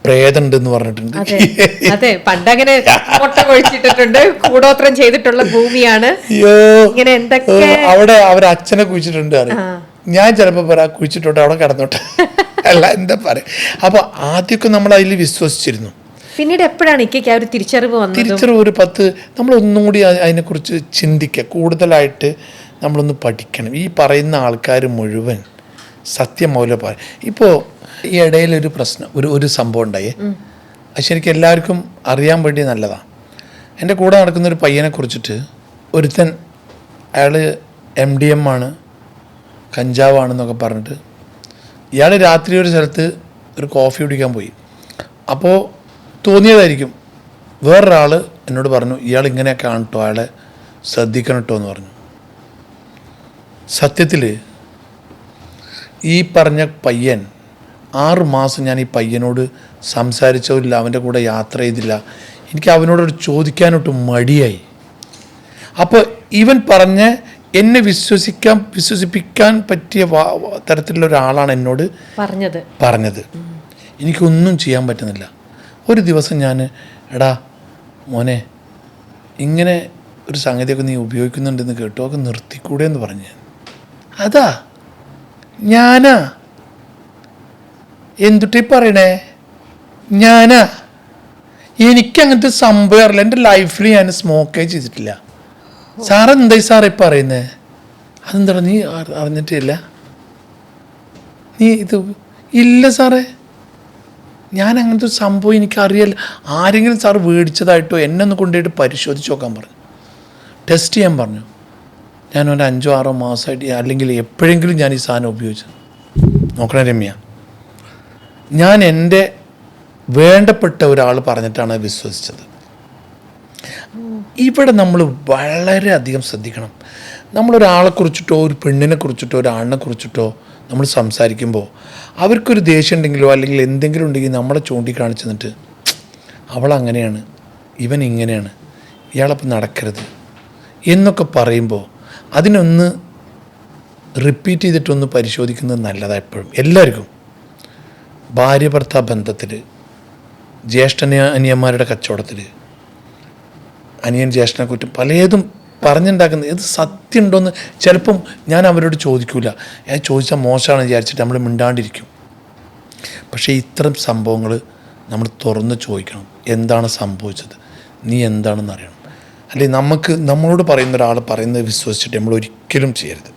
പ്രേതമുണ്ടെന്ന് പറഞ്ഞിട്ടുണ്ട്. അതെ, പണ്ടങ്ങനെ മുട്ട കൊഴിച്ചിട്ടിട്ടുണ്ട്, കൂടോത്രം ചെയ്തിട്ടുള്ള ഭൂമിയാണ്. ഇങ്ങനെ എന്തൊക്കെ അവിടെ അവരച്ഛനെ കുഴിച്ചിട്ടുണ്ട് അറിയാം. ഞാൻ ചിലപ്പോൾ പറയാം കുഴിച്ചിട്ടോട്ടെ, അവിടെ കിടന്നോട്ടെ, അല്ല എന്താ പറയാ. അപ്പൊ ആദ്യമൊക്കെ നമ്മൾ അതിൽ വിശ്വസിച്ചിരുന്നു. പിന്നീട് എപ്പോഴാണ് ഇക്കയ്ക്ക് ആ ഒരു തിരിച്ചറിവ് വന്നത്? തിരിച്ചറിവ് ഒരു 10 നമ്മളൊന്നും കൂടി അതിനെക്കുറിച്ച് ചിന്തിക്കുക, കൂടുതലായിട്ട് നമ്മളൊന്ന് പഠിക്കണം. ഈ പറയുന്ന ആൾക്കാർ മുഴുവൻ സത്യമൗല പറയും. ഇപ്പോൾ ഈ ഇടയിലൊരു പ്രശ്നം, ഒരു സംഭവം ഉണ്ടായേ, അത് ശരിക്കും എല്ലാവർക്കും അറിയാൻ വേണ്ടി നല്ലതാണ്. എൻ്റെ കൂടെ നടക്കുന്നൊരു പയ്യനെ കുറിച്ചിട്ട് ഒരുത്തൻ, അയാൾ MDM ആണ്, കഞ്ചാവാണെന്നൊക്കെ പറഞ്ഞിട്ട് ഇയാൾ രാത്രി ഒരു സ്ഥലത്ത് ഒരു കോഫി കുടിക്കാൻ പോയി. അപ്പോൾ തോന്നിയതായിരിക്കും, വേറൊരാൾ എന്നോട് പറഞ്ഞു ഇയാൾ ഇങ്ങനെയൊക്കെ ആണ് കേട്ടോ, അയാളെ ശ്രദ്ധിക്കണം കേട്ടോ എന്ന് പറഞ്ഞു. സത്യത്തിൽ ഈ പറഞ്ഞ പയ്യൻ 6 മാസം ഞാൻ ഈ പയ്യനോട് സംസാരിച്ചില്ല, അവൻ്റെ കൂടെ യാത്ര ചെയ്തില്ല. എനിക്ക് അവനോടൊരു ചോദിക്കാനൊട്ട് മടിയായി. അപ്പോൾ ഇവൻ പറഞ്ഞ എന്നെ വിശ്വസിപ്പിക്കാൻ പറ്റിയ തരത്തിലുള്ള ഒരാളാണ് എന്നോട് പറഞ്ഞത്. എനിക്കൊന്നും ചെയ്യാൻ പറ്റുന്നില്ല. ഒരു ദിവസം ഞാൻ, എടാ മോനെ, ഇങ്ങനെ ഒരു സംഗതിയൊക്കെ നീ ഉപയോഗിക്കുന്നുണ്ടെന്ന് കേട്ടോ, ഒക്കെ നിർത്തിക്കൂടെ എന്ന് പറഞ്ഞു. അതാ ഞാനാ എന്തുട്ടീ പറയണേ, ഞാനാ, എനിക്കങ്ങനത്തെ സംഭവം അറിയില്ല. എൻ്റെ ലൈഫിൽ ഞാൻ സ്മോക്കേ ചെയ്തിട്ടില്ല. സാറ് എന്തായി സാറേ പറയുന്നേ? അതെന്താ നീ അറിഞ്ഞിട്ടില്ല? നീ ഇത് ഇല്ല സാറേ, ഞാൻ അങ്ങനത്തെ ഒരു സംഭവം എനിക്കറിയില്ല. ആരെങ്കിലും സാറ് മേടിച്ചതായിട്ടോ എന്നെ ഒന്ന് കൊണ്ടുപോയിട്ട് പരിശോധിച്ച് നോക്കാൻ പറഞ്ഞു, ടെസ്റ്റ് ചെയ്യാൻ പറഞ്ഞു. ഞാൻ ഒരു 5-6 മാസമായിട്ട്, അല്ലെങ്കിൽ എപ്പോഴെങ്കിലും ഞാൻ ഈ സാധനം ഉപയോഗിച്ചു നോക്കണേ രമ്യ. ഞാൻ എൻ്റെ വേണ്ടപ്പെട്ട ഒരാൾ പറഞ്ഞിട്ടാണ് വിശ്വസിച്ചത്. ഇവിടെ നമ്മൾ വളരെയധികം ശ്രദ്ധിക്കണം. നമ്മളൊരാളെ കുറിച്ചിട്ടോ ഒരു പെണ്ണിനെ കുറിച്ചിട്ടോ ഒരാളിനെ കുറിച്ചിട്ടോ നമ്മൾ സംസാരിക്കുമ്പോൾ അവർക്കൊരു ദേഷ്യം ഉണ്ടെങ്കിലോ അല്ലെങ്കിൽ എന്തെങ്കിലും ഉണ്ടെങ്കിൽ നമ്മളെ ചൂണ്ടിക്കാണിച്ചു തന്നിട്ട് അവളങ്ങനെയാണ്, ഇവൻ ഇങ്ങനെയാണ്, ഇയാളപ്പം നടക്കരുത് എന്നൊക്കെ പറയുമ്പോൾ അതിനൊന്ന് റിപ്പീറ്റ് ചെയ്തിട്ടൊന്ന് പരിശോധിക്കുന്നത് നല്ലതാണ് എപ്പോഴും. എല്ലാവർക്കും ഭാര്യ ഭർത്താവ് ബന്ധത്തിൽ, അനിയന്മാരുടെ കച്ചവടത്തിൽ, അനിയൻ ജ്യേഷ്ഠനെ കുറ്റം പലതും പറഞ്ഞുണ്ടാക്കുന്നത്, ഇത് സത്യം ഉണ്ടോയെന്ന് ചിലപ്പം ഞാൻ അവരോട് ചോദിക്കില്ല. ചോദിച്ചാൽ മോശമാണെന്ന് വിചാരിച്ചിട്ട് നമ്മൾ മിണ്ടാണ്ടിരിക്കും. പക്ഷേ ഇത്തരം സംഭവങ്ങൾ നമ്മൾ തുറന്ന് ചോദിക്കണം. എന്താണ് സംഭവിച്ചത്, നീ എന്താണെന്ന് അറിയണം. അല്ലെങ്കിൽ നമ്മളോട് പറയുന്ന ഒരാൾ പറയുന്നത് വിശ്വസിച്ചിട്ട് നമ്മൾ ഒരിക്കലും ചെയ്യരുത്.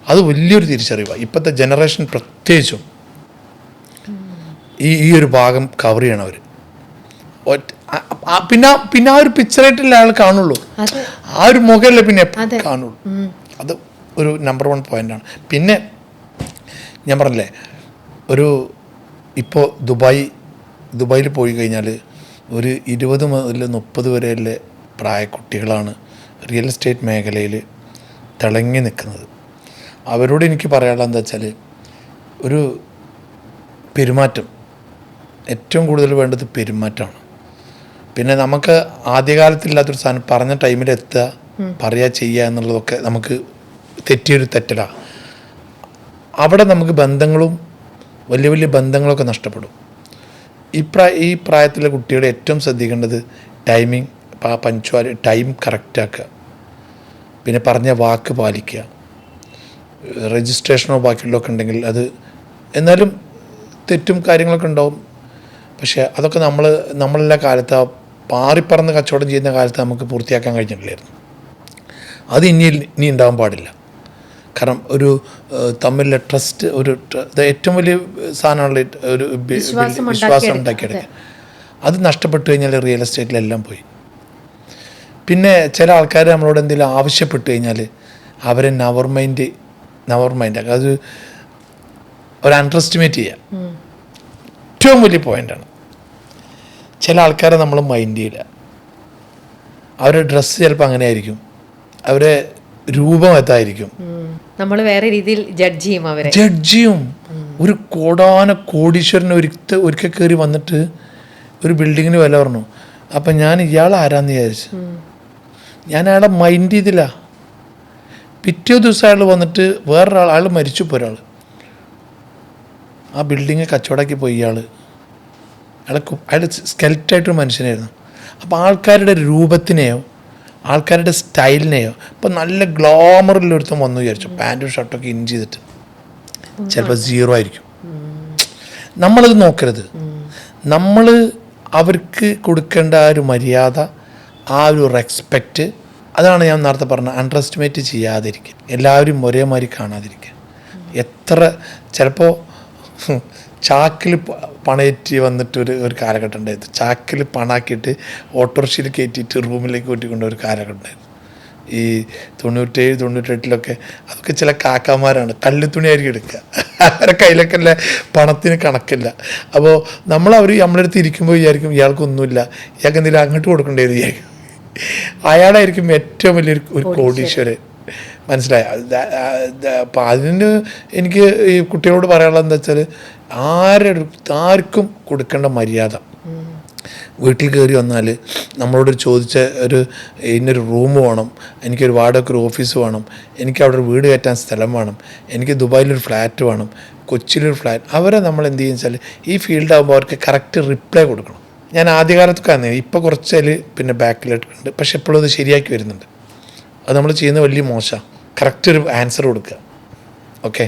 അത് വലിയൊരു തിരിച്ചറിവാണ്. ഇപ്പോഴത്തെ ജനറേഷൻ പ്രത്യേകിച്ചും ഈ ഒരു ഭാഗം കവർ ചെയ്യണം അവർ. പിന്നെ ആ ഒരു പിക്ചറായിട്ടല്ല അയാൾ കാണുള്ളൂ, ആ ഒരു മുഖമല്ലേ പിന്നെ കാണുള്ളൂ. അത് ഒരു നമ്പർ 1 പോയിൻ്റാണ്. പിന്നെ ഞാൻ പറഞ്ഞില്ലേ, ഇപ്പോൾ ദുബായിൽ പോയി കഴിഞ്ഞാൽ ഒരു 20 മുതൽ 30 വരെയുള്ള പ്രായക്കുട്ടികളാണ് റിയൽ എസ്റ്റേറ്റ് മേഖലയിൽ തിളങ്ങി നിൽക്കുന്നത്. അവരോട് എനിക്ക് പറയാനുള്ളത് എന്താ വെച്ചാൽ, ഒരു പെരുമാറ്റം, ഏറ്റവും കൂടുതൽ വേണ്ടത് പെരുമാറ്റമാണ്. പിന്നെ നമുക്ക് ആദ്യകാലത്തില്ലാത്തൊരു സാധനം പറഞ്ഞ ടൈമിൽ എത്തുക, പറയുക, ചെയ്യുക എന്നുള്ളതൊക്കെ നമുക്ക് തെറ്റിയൊരു തെറ്റലാണ്. അവിടെ നമുക്ക് ബന്ധങ്ങളും വലിയ വലിയ ബന്ധങ്ങളൊക്കെ നഷ്ടപ്പെടും. ഈ പ്രായത്തിലെ കുട്ടികൾ ഏറ്റവും ശ്രദ്ധിക്കേണ്ടത് ടൈമിങ്, ടൈം കറക്റ്റാക്കുക, പിന്നെ പറഞ്ഞ വാക്ക് പാലിക്കുക. രജിസ്ട്രേഷനോ ബാക്കിയുള്ളതൊക്കെ ഉണ്ടെങ്കിൽ അത്, എന്നാലും തെറ്റും കാര്യങ്ങളൊക്കെ ഉണ്ടാവും. പക്ഷേ അതൊക്കെ നമ്മളെല്ലാ കാലത്ത് പാറിപ്പറന്ന് കച്ചവടം ചെയ്യുന്ന കാലത്ത് നമുക്ക് പൂർത്തിയാക്കാൻ കഴിഞ്ഞിട്ടില്ലായിരുന്നു. അത് ഇനി ഉണ്ടാവാൻ പാടില്ല. കാരണം ഒരു തമ്മിലുള്ള ട്രസ്റ്റ്, ഏറ്റവും വലിയ സാധനമുള്ള ഒരു വിശ്വാസം ഉണ്ടാക്കിയെടുക്കുക. അത് നഷ്ടപ്പെട്ടു കഴിഞ്ഞാൽ റിയൽ എസ്റ്റേറ്റിലെല്ലാം പോയി. പിന്നെ ചില ആൾക്കാർ നമ്മളോട് എന്തെങ്കിലും ആവശ്യപ്പെട്ട് കഴിഞ്ഞാൽ അവരെ നവർ മൈൻഡ് അത് ഒരു അണ്ടർ എസ്റ്റിമേറ്റ് ചെയ്യുക ഏറ്റവും വലിയ പോയിൻ്റാണ്. ചില ആൾക്കാരെ നമ്മൾ മൈൻഡ് ചെയ്യില്ല. അവരുടെ ഡ്രസ്സ് ചിലപ്പോൾ അങ്ങനെ ആയിരിക്കും, അവരെ രൂപം എത്തായിരിക്കും, നമ്മൾ വേറെ രീതിയിൽ ജഡ്ജ് ചെയ്യും. ഒരു കോടീശ്വരൻ ഒരിക്കൽ കയറി വന്നിട്ട് ഒരു ബിൽഡിങ്ങിന് വില പറഞ്ഞു. അപ്പം ഞാൻ ഇയാൾ ആരാന്ന് വിചാരിച്ചു, ഞാൻ അയാളെ മൈൻഡ് ചെയ്തില്ല. പിറ്റേ ദിവസം അയാൾ വന്നിട്ട് അയാൾ മരിച്ചു പോയി. ഒരാൾ ആ ബിൽഡിങ് കച്ചവടമാക്കി പോയി. അയാൾ സ്കെൽറ്റായിട്ടൊരു മനുഷ്യനായിരുന്നു. അപ്പോൾ ആൾക്കാരുടെ രൂപത്തിനെയോ ആൾക്കാരുടെ സ്റ്റൈലിനെയോ ഇപ്പോൾ നല്ല ഗ്ലാമറിലൊരുത്തം വന്നു വിചാരിച്ചു, പാൻറ്റും ഷർട്ടൊക്കെ ഇൻ ചെയ്തിട്ട് ചിലപ്പോൾ 0 ആയിരിക്കും. നമ്മളത് നോക്കരുത്. നമ്മൾ അവർക്ക് കൊടുക്കേണ്ട ആ ഒരു മര്യാദ, ആ ഒരു റെസ്പെക്റ്റ്, അതാണ് ഞാൻ നേരത്തെ പറഞ്ഞത്. അണ്ടർ എസ്റ്റിമേറ്റ് ചെയ്യാതിരിക്കുക, എല്ലാവരും ഒരേമാതിരി കാണാതിരിക്കുക. എത്ര ചിലപ്പോൾ ചാക്കിൽ പണയേറ്റി വന്നിട്ട് ഒരു കാലഘട്ടം ഉണ്ടായിരുന്നു. ചാക്കിൽ പണാക്കിയിട്ട് ഓട്ടോറിക്ഷയിൽ കയറ്റിയിട്ട് റൂമിലേക്ക് കൂട്ടിക്കൊണ്ട ഒരു കാലഘട്ടം ഉണ്ടായിരുന്നു. ഈ 97, 98 അതൊക്കെ ചില കാക്കാമാരാണ്, കള്ളിത്തുണിയായിരിക്കും എടുക്കുക. അവരുടെ കയ്യിലൊക്കെ അല്ല പണത്തിന് കണക്കില്ല. അപ്പോൾ നമ്മളെ അടുത്ത് ഇരിക്കുമ്പോൾ വിചാരിക്കും ഇയാൾക്കൊന്നുമില്ല, ഇയാൾക്ക് എന്തെങ്കിലും അങ്ങോട്ട് കൊടുക്കേണ്ടി വിചാരിക്കും. അയാളായിരിക്കും ഏറ്റവും വലിയൊരു കോടീശ്വരൻ. മനസ്സിലായ? അപ്പം അതിന് എനിക്ക് ഈ കുട്ടികളോട് പറയാനുള്ളത് എന്താ വെച്ചാൽ, ആർക്കും കൊടുക്കേണ്ട മര്യാദ. വീട്ടിൽ കയറി വന്നാൽ നമ്മളോട് ചോദിച്ച ഇന്നൊരു റൂം വേണം, എനിക്കൊരു വാടക ഒരു ഓഫീസ് വേണം, എനിക്ക് അവിടെ ഒരു വീട് കയറ്റാൻ സ്ഥലം വേണം, എനിക്ക് ദുബായിലൊരു ഫ്ലാറ്റ് വേണം, കൊച്ചിയിലൊരു ഫ്ലാറ്റ്, അവരെ നമ്മൾ എന്ത് ചെയ്യുക വെച്ചാൽ ഈ ഫീൽഡാകുമ്പോൾ അവർക്ക് കറക്റ്റ് റിപ്ലൈ കൊടുക്കണം. ഞാൻ ആദ്യകാലത്തൊക്കെ ആയിരുന്നു, ഇപ്പോൾ കുറച്ചതിൽ പിന്നെ ബാക്കിലിട്ടുണ്ട്, പക്ഷെ എപ്പോഴും അത് ശരിയാക്കി വരുന്നുണ്ട്. അത് നമ്മൾ ചെയ്യുന്ന വലിയ മോശമാണ്. കറക്റ്റ് ഒരു ആൻസർ കൊടുക്കുക. ഓക്കെ,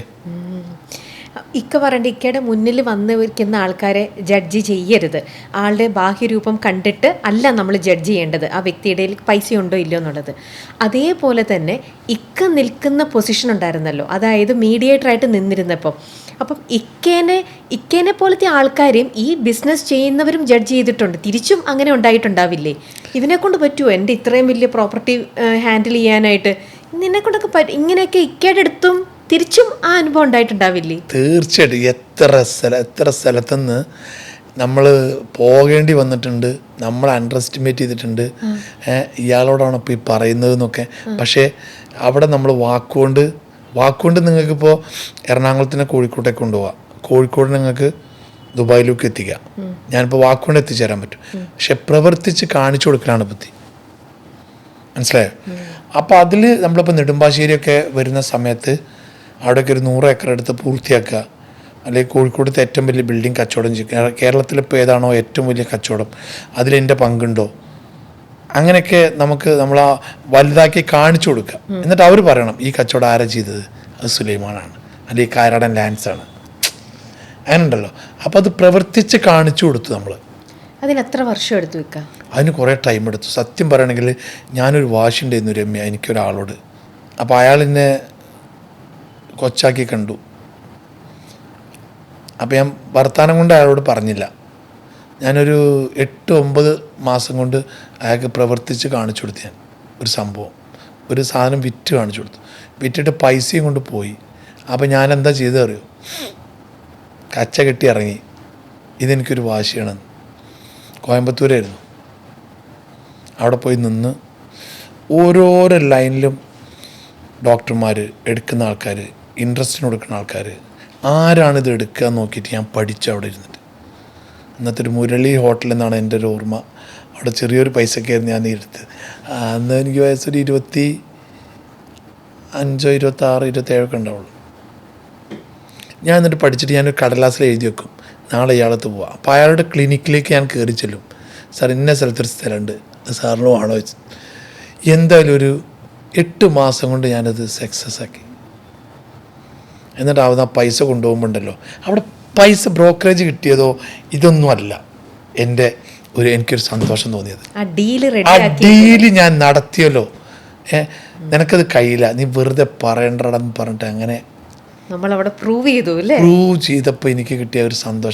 ഇക്ക പറയേണ്ട, ഇക്കയുടെ മുന്നിൽ വന്ന് ഇരിക്കുന്ന ആൾക്കാരെ ജഡ്ജ് ചെയ്യരുത്. ആളുടെ ബാഹ്യരൂപം കണ്ടിട്ട് അല്ല നമ്മൾ ജഡ്ജ് ചെയ്യേണ്ടത്, ആ വ്യക്തിയുടെ പൈസ ഉണ്ടോ ഇല്ലയോ എന്നുള്ളത്. അതേപോലെ തന്നെ ഇക്ക നിൽക്കുന്ന പൊസിഷൻ ഉണ്ടായിരുന്നല്ലോ, അതായത് മീഡിയേറ്ററായിട്ട് നിന്നിരുന്നപ്പോൾ. അപ്പം ഇക്കേനെ പോലത്തെ ആൾക്കാരെയും ഈ ബിസിനസ് ചെയ്യുന്നവരും ജഡ്ജ് ചെയ്തിട്ടുണ്ട്. തിരിച്ചും അങ്ങനെ ഉണ്ടായിട്ടുണ്ടാവില്ലേ? ഇതിനെ കൊണ്ട് പറ്റുമോ എൻ്റെ ഇത്രയും വലിയ പ്രോപ്പർട്ടി ഹാൻഡിൽ ചെയ്യാനായിട്ട്? നിന്നെ കൊണ്ടൊക്കെ ഇങ്ങനെയൊക്കെ ഇക്കയുടെ അടുത്തും തിരിച്ചും ആ അനുഭവം ഉണ്ടായിട്ടുണ്ടാവില്ലേ? തീർച്ചയായിട്ടും. എത്ര സ്ഥലത്തുനിന്ന് നമ്മൾ പോകേണ്ടി വന്നിട്ടുണ്ട്, നമ്മൾ അണ്ടർ എസ്റ്റിമേറ്റ് ചെയ്തിട്ടുണ്ട്. ഇയാളോടാണ് ഇപ്പോൾ ഈ പറയുന്നതെന്നൊക്കെ. പക്ഷേ അവിടെ നമ്മൾ വാക്കുകൊണ്ട് നിങ്ങൾക്കിപ്പോൾ എറണാകുളത്തിനെ കോഴിക്കോട്ടേക്ക് കൊണ്ടുപോകാം, കോഴിക്കോട് നിങ്ങൾക്ക് ദുബായിലേക്ക് എത്തിക്കാം. ഞാനിപ്പോൾ വാക്കുകൊണ്ട് എത്തിച്ചേരാൻ പറ്റും. പക്ഷെ പ്രവർത്തിച്ച് കാണിച്ചു കൊടുക്കലാണ് ബുദ്ധി. മനസ്സിലായോ? അപ്പോൾ അതിൽ നമ്മളിപ്പോൾ നെടുമ്പാശ്ശേരിയൊക്കെ വരുന്ന സമയത്ത് അവിടെയൊക്കെ ഒരു 100 ഏക്കർ എടുത്ത് പൂർത്തിയാക്കുക, അല്ലെങ്കിൽ കോഴിക്കോടത്തെ ഏറ്റവും വലിയ ബിൽഡിംഗ് കച്ചവടം ചെയ്യുക, കേരളത്തിലിപ്പോൾ ഏതാണോ ഏറ്റവും വലിയ കച്ചവടം അതിലെൻ്റെ പങ്കുണ്ടോ, അങ്ങനെയൊക്കെ നമ്മൾ ആ വലുതാക്കി കാണിച്ചു കൊടുക്കുക. എന്നിട്ട് അവർ പറയണം ഈ കച്ചവടം ആരാ ചെയ്തത്, അത് സുലൈമാനാണ്, അല്ലെങ്കിൽ കാരാടൻ ലാൻസാണ്, അങ്ങനെ ഉണ്ടല്ലോ. അപ്പോൾ അത് പ്രവർത്തിച്ച് കാണിച്ചു കൊടുത്തു നമ്മൾ. അതിന് എത്ര വർഷം എടുത്തു വെക്കാം? അതിന് കുറേ ടൈം എടുത്തു. സത്യം പറയണമെങ്കിൽ ഞാനൊരു വാശിണ്ടായിരുന്നു രമ്യ, എനിക്കൊരാളോട്. അപ്പോൾ അയാൾ എന്നെ കൊച്ചാക്കി കണ്ടു. അപ്പോൾ ഞാൻ വർത്തമാനം കൊണ്ട് അയാളോട് പറഞ്ഞില്ല. ഞാനൊരു 8-9 മാസം കൊണ്ട് അയാൾക്ക് പ്രവർത്തിച്ച് കാണിച്ചു കൊടുത്തു. ഞാൻ ഒരു സംഭവം, ഒരു സാധനം വിറ്റ് കാണിച്ചു കൊടുത്തു. വിറ്റിട്ട് പൈസയും കൊണ്ട് പോയി. അപ്പോൾ ഞാൻ എന്താ ചെയ്തത് അറിയോ? കച്ച കെട്ടി ഇറങ്ങി. ഇതെനിക്കൊരു വാശിയാണ്. കോയമ്പത്തൂരായിരുന്നു. അവിടെ പോയി നിന്ന് ഓരോരോ ലൈനിലും ഡോക്ടർമാർ, എടുക്കുന്ന ആൾക്കാർ, ഇൻട്രസ്റ്റിന് കൊടുക്കുന്ന ആൾക്കാർ, ആരാണിത് എടുക്കുക എന്ന് നോക്കിയിട്ട് ഞാൻ പഠിച്ചു അവിടെ ഇരുന്നിട്ട്. ഇന്നത്തെ ഒരു മുരളി ഹോട്ടൽ എന്നാണ് എൻ്റെ ഒരു ഓർമ്മ. അവിടെ ചെറിയൊരു പൈസക്കായിരുന്നു ഞാൻ എടുത്ത്. അന്ന് എനിക്ക് വയസ്സൊരു 25, 26, 27 ഉണ്ടാവുള്ളൂ. ഞാൻ എന്നിട്ട് പഠിച്ചിട്ട് ഞാനൊരു കടലാസിൽ എഴുതി വെക്കും, നാളെ ഇയാളത്ത് പോവാം. അപ്പോൾ അയാളുടെ ക്ലിനിക്കിലേക്ക് ഞാൻ കയറി ചെല്ലും. സാർ ഇന്ന സ്ഥലത്തൊരു സ്ഥലമുണ്ട്, അത് സാറിന് വേണോ വെച്ച്. എന്തായാലും ഒരു 8 മാസം കൊണ്ട് ഞാനത് സക്സസ് ആക്കി. എന്നിട്ട് അവിടെ ആ പൈസ കൊണ്ടുപോകുമ്പോണ്ടല്ലോ, അവിടെ പൈസ ബ്രോക്കറേജ് കിട്ടിയതോ ഇതൊന്നും അല്ല എനിക്കൊരു സന്തോഷം തോന്നിയത്. ആ ഡീല് ഞാൻ നടത്തിയല്ലോ. നിനക്കത് കഴിയില്ല, നീ വെറുതെ പറയണ്ടെന്ന് പറഞ്ഞിട്ട് അങ്ങനെ നമ്മളവിടെ പ്രൂവ് ചെയ്തു. പ്രൂവ് ചെയ്തപ്പോൾ എനിക്ക് കിട്ടിയ ഒരു സന്തോഷം